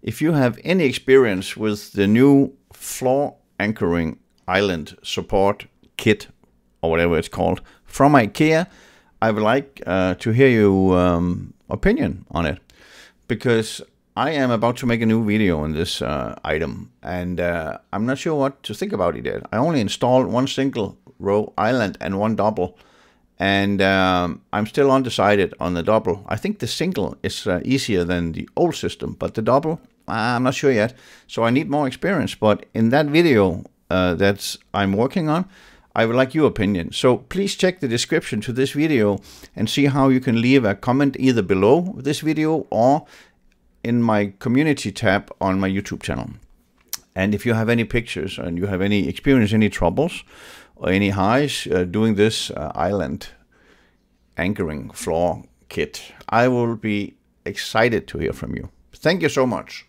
if you have any experience with the new floor anchoring island support kit, or whatever it's called, from IKEA, I would like to hear your opinion on it, because I am about to make a new video on this item, and I'm not sure what to think about it yet. I only installed one single row island and one double, and I'm still undecided on the double. I think the single is easier than the old system, but the double, I'm not sure yet, so I need more experience. But in that video that I'm working on, I would like your opinion. So please check the description to this video and see how you can leave a comment either below this video or in my community tab on my YouTube channel. And if you have any pictures and you have any experience, any troubles or any highs doing this island anchoring floor kit, I will be excited to hear from you. Thank you so much.